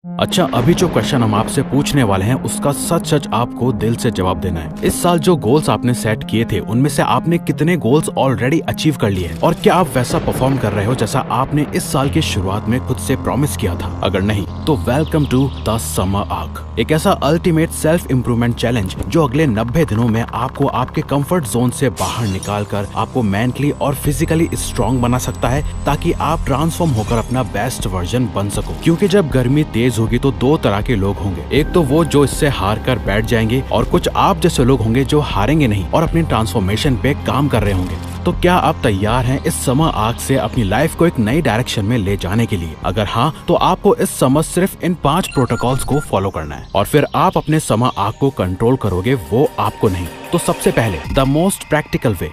अच्छा, अभी जो क्वेश्चन हम आपसे पूछने वाले हैं उसका सच सच आपको दिल से जवाब देना है। इस साल जो गोल्स आपने सेट किए थे उनमें से आपने कितने गोल्स ऑलरेडी अचीव कर लिए हैं और क्या आप वैसा परफॉर्म कर रहे हो जैसा आपने इस साल की शुरुआत में खुद से प्रॉमिस किया था? अगर नहीं तो welcome to the summer arc, एक ऐसा अल्टीमेट सेल्फ इम्प्रूवमेंट चैलेंज जो अगले 90 दिनों में आपको आपके कंफर्ट जोन से बाहर निकाल कर आपको मेंटली और फिजिकली स्ट्रॉन्ग बना सकता है ताकि आप ट्रांसफॉर्म होकर अपना बेस्ट वर्जन बन सको। क्योंकि जब गर्मी तेज होगी तो दो तरह के लोग होंगे, एक तो वो जो इससे हार कर बैठ जाएंगे और कुछ आप जैसे लोग होंगे जो हारेंगे नहीं और अपनी ट्रांसफॉर्मेशन पे काम कर रहे होंगे। तो क्या आप तैयार हैं इस समर आर्क से अपनी लाइफ को एक नई डायरेक्शन में ले जाने के लिए? अगर हाँ तो आपको इस समर सिर्फ इन 5 प्रोटोकॉल्स को फॉलो करना है और फिर आप अपने समर आर्क को कंट्रोल करोगे, वो आपको नहीं। तो सबसे पहले द मोस्ट प्रैक्टिकल वे।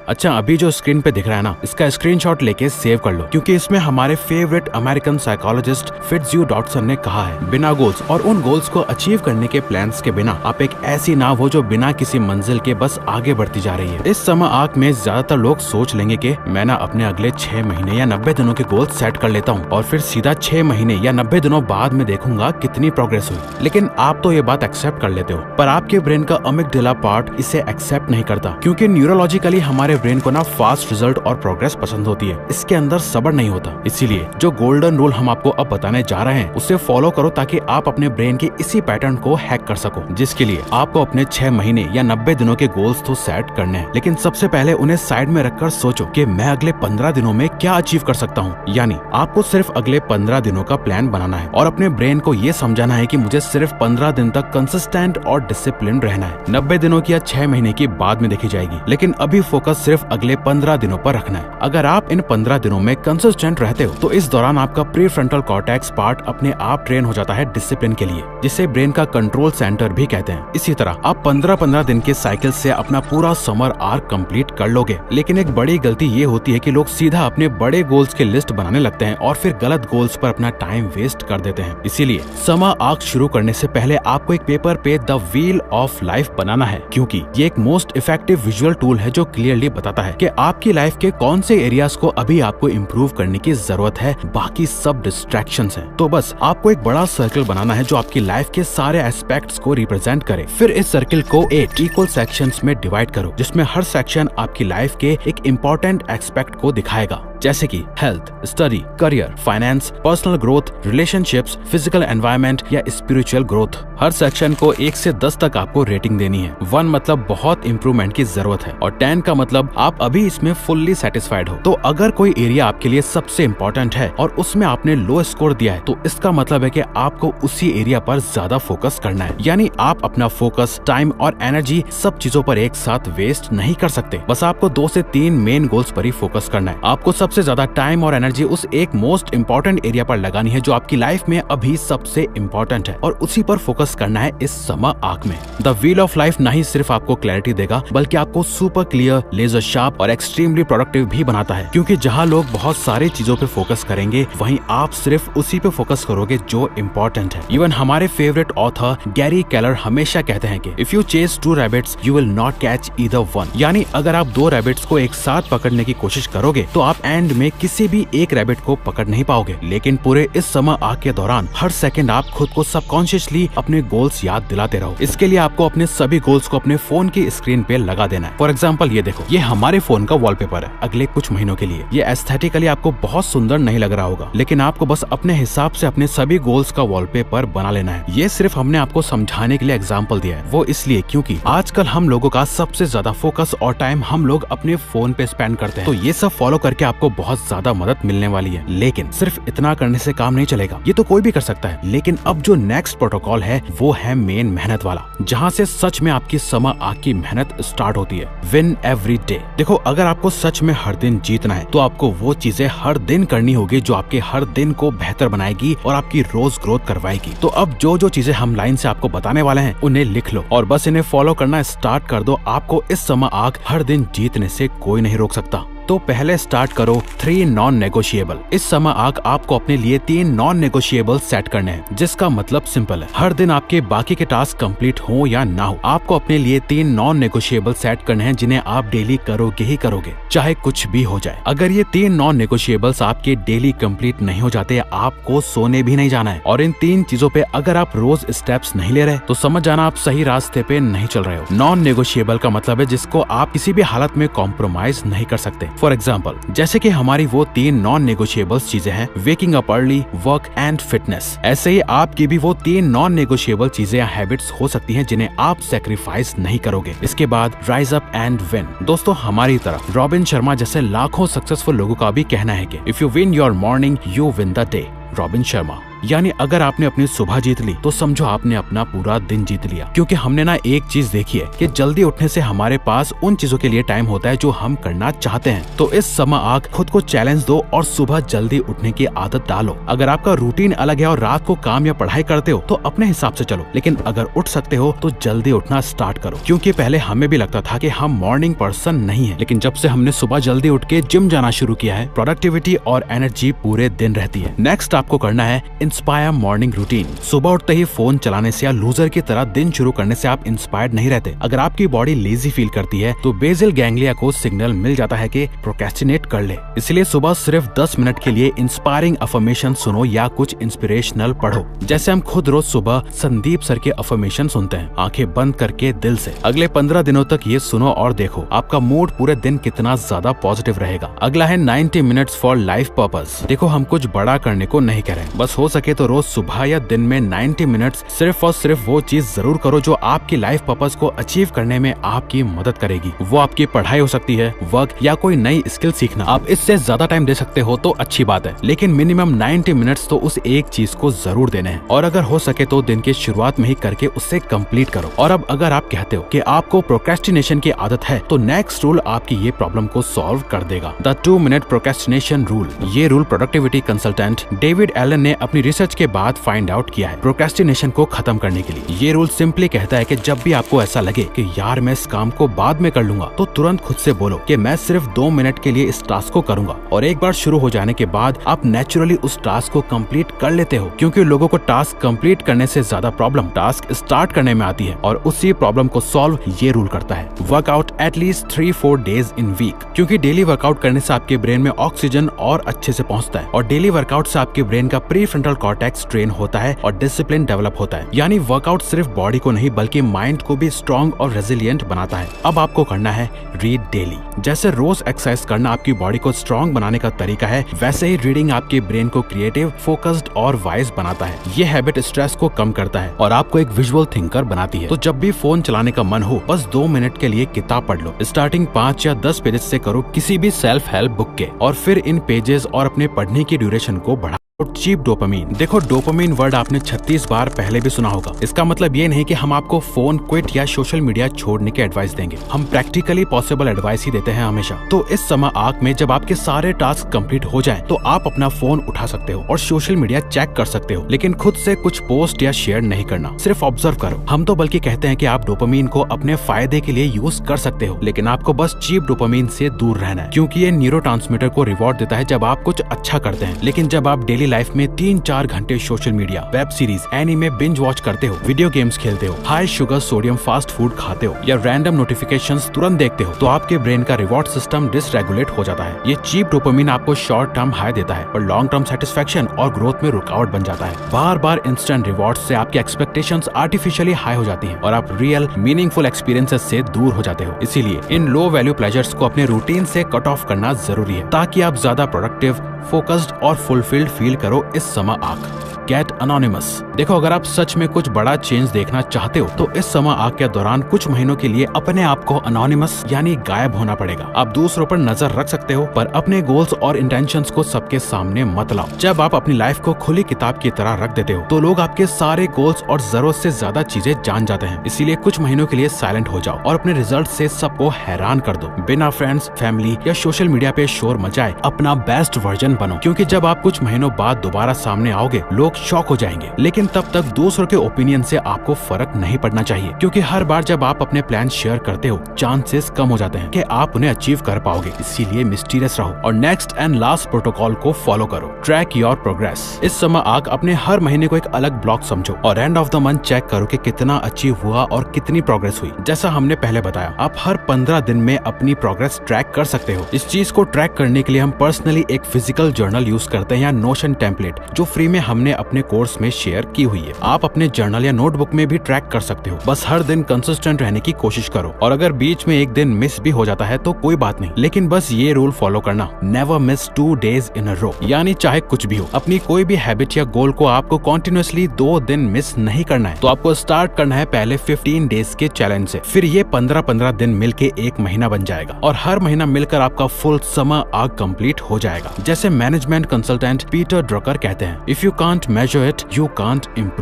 अच्छा, अभी जो स्क्रीन पे दिख रहा है ना, इसका स्क्रीनशॉट लेके सेव कर लो क्योंकि इसमें हमारे फेवरेट अमेरिकन साइकोलॉजिस्ट फिट्जह्यू डॉटसन ने कहा है, बिना गोल्स और उन गोल्स को अचीव करने के प्लान्स के बिना आप एक ऐसी नाव हो जो बिना किसी मंजिल के बस आगे बढ़ती जा रही है। इस समर आर्क में ज्यादातर लोग सोच लेंगे कि मैं ना अपने अगले 6 महीने या 90 दिनों के गोल सेट कर लेता हूँ और फिर सीधा 6 महीने या 90 दिनों बाद में देखूंगा कितनी प्रोग्रेस हुई। लेकिन आप तो ये बात एक्सेप्ट कर लेते हो, पर आपके ब्रेन का अमिगडाला पार्ट इसे एक्सेप्ट नहीं करता क्योंकि न्यूरोलॉजिकली हमारे ब्रेन को ना फास्ट रिजल्ट और प्रोग्रेस पसंद होती है, इसके अंदर सब्र नहीं होता। इसीलिए जो गोल्डन रूल हम आपको अब बताने जा रहे हैं उसे फॉलो करो ताकि आप अपने ब्रेन के इसी पैटर्न को हैक कर सको, जिसके लिए आपको अपने 6 महीने या 90 दिनों के गोल्स तो सेट करने हैं, लेकिन सबसे पहले उन्हें साइड में रखकर सोचो कि मैं अगले 15 दिनों में क्या अचीव कर सकता हूँ। यानी आपको सिर्फ अगले 15 दिनों का प्लान बनाना है और अपने ब्रेन को ये समझाना है कि मुझे सिर्फ 15 दिन तक कंसिस्टेंट और डिसिप्लिन रहना है। 90 दिनों की या 6 महीने की बाद में देखी जाएगी, लेकिन अभी फोकस सिर्फ अगले 15 दिनों पर रखना है। अगर आप इन 15 दिनों में कंसिस्टेंट रहते हो तो इस दौरान आपका प्रीफ्रंटल कॉर्टेक्स पार्ट अपने आप ट्रेन हो जाता है डिसिप्लिन के लिए, जिसे ब्रेन का कंट्रोल सेंटर भी कहते हैं। इसी तरह आप 15-15 दिन के साइकिल से अपना पूरा समर आर्क कंप्लीट कर लोगे। लेकिन एक बड़ी गलती ये होती है कि लोग सीधा अपने बड़े गोल्स की लिस्ट बनाने लगते हैं और फिर गलत गोल्स पर अपना टाइम वेस्ट कर देते हैं। इसीलिए समर आर्क शुरू करने से पहले आपको एक पेपर पे द व्हील ऑफ लाइफ बनाना है, क्योंकि ये एक मोस्ट इफेक्टिव विजुअल टूल है जो क्लियरली बताता है कि आपकी लाइफ के कौन से एरियाज को अभी आपको इम्प्रूव करने की जरूरत है, बाकी सब डिस्ट्रैक्शंस हैं। तो बस आपको एक बड़ा सर्कल बनाना है जो आपकी लाइफ के सारे एस्पेक्ट्स को रिप्रेजेंट करे। फिर इस सर्कल को 8 इक्वल सेक्शंस में डिवाइड करो, जिसमें हर सेक्शन आपकी लाइफ के एक इम्पोर्टेंट एस्पेक्ट को दिखाएगा, जैसे कि health, study, career, finance, personal growth, relationships, physical environment या स्पिरिचुअल ग्रोथ। हर सेक्शन को 1 से 10 तक आपको रेटिंग देनी है। 1 मतलब बहुत इंप्रूवमेंट की जरूरत है और 10 का मतलब आप अभी इसमें फुल्ली सेटिस्फाइड हो। तो अगर कोई एरिया आपके लिए सबसे इम्पोर्टेंट है और उसमें आपने लो स्कोर दिया है तो इसका मतलब है कि आपको उसी एरिया पर ज्यादा फोकस करना है। यानी आप अपना फोकस, टाइम और एनर्जी सब चीजों पर एक साथ वेस्ट नहीं कर सकते। बस आपको 2 से 3 मेन गोल्स पर ही फोकस करना है। आपको सबसे ज्यादा टाइम और एनर्जी उस एक मोस्ट इम्पोर्टेंट एरिया पर लगानी है जो आपकी लाइफ में अभी सबसे इम्पोर्टेंट है और उसी पर फोकस करना है इस समर आर्क में। द व्हील ऑफ लाइफ नहीं सिर्फ आपको क्लैरिटी देगा बल्कि आपको सुपर क्लियर, लेजर शार्प और एक्सट्रीमली प्रोडक्टिव भी बनाता है, क्योंकि जहाँ लोग बहुत सारी चीजों पे फोकस करेंगे वहीं आप सिर्फ उसी पे फोकस करोगे जो इम्पोर्टेंट है। इवन हमारे फेवरेट ऑथर गैरी केलर हमेशा कहते हैं कि if you chase 2 rabbits you will not catch either one. यानी अगर आप 2 रैबिट्स को एक साथ पकड़ने की कोशिश करोगे तो आप एंड में किसी भी एक रैबिट को पकड़ नहीं पाओगे। लेकिन पूरे इस समर आर्क के दौरान हर सेकंड आप खुद को सबकॉन्शियसली अपने गोल्स याद दिलाते रहो। इसके लिए आपको अपने सभी गोल्स को अपने फोन की स्क्रीन पे लगा देना है। फॉर एग्जाम्पल ये देखो, ये हमारे फोन का वॉलपेपर है अगले कुछ महीनों के लिए। ये एस्थेटिकली आपको बहुत सुंदर नहीं लग रहा होगा, लेकिन आपको बस अपने हिसाब से अपने सभी गोल्स का वॉलपेपर बना लेना है। ये सिर्फ हमने आपको समझाने के लिए एग्जाम्पल दिया है, वो इसलिए क्योंकि आजकल हम लोगों का सबसे ज्यादा फोकस और टाइम हम लोग अपने फोन पे स्पेंड करते हैं। तो ये सब फॉलो करके आपको बहुत ज्यादा मदद मिलने वाली है। लेकिन सिर्फ इतना करने से काम नहीं चलेगा, ये तो कोई भी कर सकता है। लेकिन अब जो नेक्स्ट प्रोटोकॉल है वो है मेन मेहनत वाला, जहाँ से सच में आपकी समर आर्क की मेहनत स्टार्ट होती है। Win every day. देखो, अगर आपको सच में हर दिन जीतना है तो आपको वो चीजें हर दिन करनी होगी जो आपके हर दिन को बेहतर बनाएगी और आपकी रोज ग्रोथ करवाएगी। तो अब जो जो चीजें हम लाइन से आपको बताने वाले हैं उन्हें लिख लो और बस इन्हें फॉलो करना स्टार्ट कर दो। आपको इस समर आर्क हर दिन जीतने से कोई नहीं रोक सकता। तो पहले स्टार्ट करो 3 नॉन नेगोशिएबल। इस समय आपको अपने लिए 3 नॉन नेगोशिएबल सेट करने हैं, जिसका मतलब सिंपल है, हर दिन आपके बाकी के टास्क कंप्लीट हो या ना हो, आपको अपने लिए 3 नॉन नेगोशिएबल सेट करने हैं जिन्हें आप डेली करोगे ही करोगे, चाहे कुछ भी हो जाए। अगर ये 3 नॉन नेगोशिएबल्स आपके डेली कंप्लीट नहीं हो जाते, आपको सोने भी नहीं जाना है। और इन 3 चीजों पे अगर आप रोज स्टेप्स नहीं ले रहे तो समझ जाना आप सही रास्ते पे नहीं चल रहे हो। नॉन नेगोशिएबल का मतलब है जिसको आप किसी भी हालत में कॉम्प्रोमाइज नहीं कर सकते। फॉर एग्जाम्पल, जैसे कि हमारी वो 3 नॉन नेगोशिएबल्स चीजें हैं, waking up early, work and fitness. ऐसे ही आपकी भी वो 3 नॉन नेगोशिएबल चीजें या हैबिट्स हो सकती हैं जिन्हें आप सेक्रीफाइस नहीं करोगे। इसके बाद राइज अप एंड विन। दोस्तों, हमारी तरह रॉबिन शर्मा जैसे लाखों सक्सेसफुल लोगों का भी कहना है कि if you win your morning you win the day. Robin Sharma, यानी अगर आपने अपनी सुबह जीत ली तो समझो आपने अपना पूरा दिन जीत लिया। क्योंकि हमने ना एक चीज देखी है कि जल्दी उठने से हमारे पास उन चीजों के लिए टाइम होता है जो हम करना चाहते हैं। तो इस समय खुद को चैलेंज दो और सुबह जल्दी उठने की आदत डालो। अगर आपका रूटीन अलग है और रात को काम या पढ़ाई करते हो तो अपने हिसाब से चलो, लेकिन अगर उठ सकते हो तो जल्दी उठना स्टार्ट करो। क्योंकि पहले हमें भी लगता था कि हम मॉर्निंग पर्सन नहीं है, लेकिन जब से हमने सुबह जल्दी उठ के जिम जाना शुरू किया है, प्रोडक्टिविटी और एनर्जी पूरे दिन रहती है। नेक्स्ट आपको करना है इंस्पायर मॉर्निंग रूटीन। सुबह उठते ही फोन चलाने से या लूजर की तरह दिन शुरू करने से आप इंस्पायर्ड नहीं रहते। अगर आपकी बॉडी लेजी फील करती है तो बेसल गैंग्लिया को सिग्नल मिल जाता है कि प्रोक्रेस्टिनेट कर ले। इसलिए सुबह सिर्फ 10 मिनट के लिए इंस्पायरिंग अफर्मेशन सुनो या कुछ इंस्पिरेशनल पढ़ो। जैसे हम खुद रोज सुबह संदीप सर के अफर्मेशन सुनते हैं, आंखें बंद करके दिल से। अगले 15 दिनों तक ये सुनो और देखो आपका मूड पूरे दिन कितना ज्यादा पॉजिटिव रहेगा। अगला है 90 मिनट्स फॉर लाइफ पर्पस। देखो, हम कुछ बड़ा करने को नहीं कह रहे, बस हो सके तो रोज सुबह या दिन में 90 मिनट्स सिर्फ और सिर्फ वो चीज जरूर करो जो आपकी लाइफ पर्पस को अचीव करने में आपकी मदद करेगी। वो आपकी पढ़ाई हो सकती है, वर्क या कोई नई स्किल सीखना। आप इससे ज्यादा टाइम दे सकते हो तो अच्छी बात है, लेकिन मिनिमम 90 मिनट्स तो उस एक चीज को जरूर देने हैं। और अगर हो सके तो दिन की शुरुआत में ही करके उससे कंप्लीट करो। और अब अगर आप कहते हो कि आपको प्रोक्रेस्टिनेशन की आदत है तो नेक्स्ट रूल आपकी ये प्रॉब्लम को सॉल्व कर देगा, द 2 मिनट प्रोक्रेस्टिनेशन रूल। ये rule productivity consultant David Allen ने अपनी रिसर्च के बाद फाइंड आउट किया है प्रोक्रेस्टिनेशन को खत्म करने के लिए। ये रूल सिंपली कहता है कि जब भी आपको ऐसा लगे कि यार मैं इस काम को बाद में कर लूंगा, तो तुरंत खुद से बोलो कि मैं सिर्फ 2 मिनट के लिए इस टास्क को करूंगा। और एक बार शुरू हो जाने के बाद आप नेचुरली उस टास्क को कंप्लीट कर लेते हो। क्योंकि लोगों को टास्क कंप्लीट करने से ज्यादा प्रॉब्लम टास्क स्टार्ट करने में आती है, और उसी प्रॉब्लम को सॉल्व ये रूल करता है। Workout at least 3-4 days in week. क्योंकि डेली वर्कआउट करने से आपके ब्रेन में ऑक्सीजन और अच्छे से पहुंचता है, और डेली वर्कआउट से आपके ब्रेन का प्रीफ्रंटल कॉर्टेक्स ट्रेन होता है और डिसिप्लिन डेवलप होता है। यानी वर्कआउट सिर्फ बॉडी को नहीं बल्कि माइंड को भी स्ट्रॉन्ग और रेजिलिएंट बनाता है। अब आपको करना है रीड डेली। जैसे रोज एक्सरसाइज करना आपकी बॉडी को स्ट्रॉन्ग बनाने का तरीका है, वैसे ही रीडिंग आपके ब्रेन को क्रिएटिव, फोकस्ड और वाइज बनाता है। ये हैबिट स्ट्रेस को कम करता है और आपको एक विजुअल थिंकर बनाती है। तो जब भी फोन चलाने का मन हो, बस 2 मिनट के लिए किताब पढ़ लो। स्टार्टिंग 5 या 10 पेजेस से करो, किसी भी सेल्फ हेल्प बुक के, और फिर इन पेजेस और अपने पढ़ने की ड्यूरेशन को बढ़ा। Cheap dopamine. देखो, डोपामीन वर्ड आपने 36 बार पहले भी सुना होगा। इसका मतलब ये नहीं कि हम आपको फोन क्विट या सोशल मीडिया छोड़ने की एडवाइस देंगे। हम प्रैक्टिकली पॉसिबल एडवाइस ही देते हैं हमेशा। तो इस समय आंख में जब आपके सारे टास्क कंप्लीट हो जाएं, तो आप अपना फोन उठा सकते हो और सोशल मीडिया चेक कर सकते हो, लेकिन खुद से कुछ पोस्ट या शेयर नहीं करना, सिर्फ ऑब्जर्व करो। हम तो बल्कि कहते हैं कि आप डोपामीन को अपने फायदे के लिए यूज कर सकते हो, लेकिन आपको बस चीप डोपामीन से दूर रहना है, क्योंकि ये न्यूरोट्रांसमीटर को रिवॉर्ड देता है जब आप कुछ अच्छा करते हैं। लेकिन जब आप डेली लाइफ में 3-4 घंटे social media, web series, anime binge watch करते हो, वीडियो गेम्स खेलते हो, high sugar sodium fast food खाते हो या रैंडम नोटिफिकेशंस तुरंत देखते हो, तो आपके ब्रेन का रिवॉर्ड सिस्टम डिसरेगुलेट हो जाता है। ये चीप डोपामिन आपको शॉर्ट टर्म हाई देता है और लॉन्ग टर्म सेटिस्फेक्शन और ग्रोथ में रुकावट बन जाता है। बार बार इंस्टेंट रिवॉर्ड से आपकी एक्सपेक्टेशंस आर्टिफिशियली हाई हो जाती हैं और आप रियल मीनिंगफुल एक्सपीरियंसेस से दूर हो जाते हो। इसीलिए इन लो वैल्यू प्लेजर्स को अपने रूटीन से कट ऑफ करना जरूरी है, ताकि आप ज्यादा प्रोडक्टिव, फोकस्ड और फुलफिल्ड फील करो इस समय आंख। Get anonymous. देखो, अगर आप सच में कुछ बड़ा चेंज देखना चाहते हो तो इस समय आग के दौरान कुछ महीनों के लिए अपने आप को अनोनिमस यानी गायब होना पड़ेगा। आप दूसरों पर नजर रख सकते हो, पर अपने गोल्स और इंटेंशंस को सबके सामने मत लाओ। जब आप अपनी लाइफ को खुली किताब की तरह रख देते हो तो लोग आपके सारे गोल्स और जरूरत से ज्यादा चीजें जान जाते हैं। इसीलिए कुछ महीनों के लिए साइलेंट हो जाओ और अपने रिजल्ट से सबको हैरान कर दो। बिना फ्रेंड्स, फैमिली या सोशल मीडिया पे शोर मचाए अपना बेस्ट वर्जन बनो, क्योंकि जब आप कुछ महीनों बाद दोबारा सामने आओगे, लोग शॉक हो जाएंगे। लेकिन तब तक दूसरों के ओपिनियन से आपको फर्क नहीं पड़ना चाहिए, क्योंकि हर बार जब आप अपने प्लान शेयर करते हो चांसेस कम हो जाते हैं कि आप उन्हें अचीव कर पाओगे। इसीलिए मिस्टीरियस रहो और नेक्स्ट एंड लास्ट प्रोटोकॉल को फॉलो करो। Track your progress. इस समय आप अपने हर महीने को एक अलग ब्लॉक समझो और end of the month check करो कि कितना अचीव हुआ और कितनी प्रोग्रेस हुई। जैसा हमने पहले बताया, आप हर 15 दिन में अपनी प्रोग्रेस ट्रैक कर सकते हो। इस चीज को ट्रैक करने के लिए हम पर्सनली एक फिजिकल जर्नल यूज करते हैं या नोशन टेम्पलेट, जो फ्री में हमने अपने कोर्स में शेयर की हुई है। आप अपने जर्नल या नोटबुक में भी ट्रैक कर सकते हो। बस हर दिन कंसिस्टेंट रहने की कोशिश करो, और अगर बीच में एक दिन मिस भी हो जाता है तो कोई बात नहीं, लेकिन बस ये रूल फॉलो करना, never miss 2 days in a row। यानी चाहे कुछ भी हो, अपनी कोई भी हैबिट या गोल को आपको कॉन्टिन्यूअसली 2 दिन मिस नहीं करना है। तो आपको स्टार्ट करना है पहले 15 डेज के चैलेंज से, फिर ये 15-15 दिन मिलके एक महीना बन जाएगा, और हर महीना मिलकर आपका फुल समर आर्क कंप्लीट हो जाएगा। जैसे मैनेजमेंट कंसल्टेंट पीटर ड्रकर कहते हैं, if you can't measure it, you can't improve.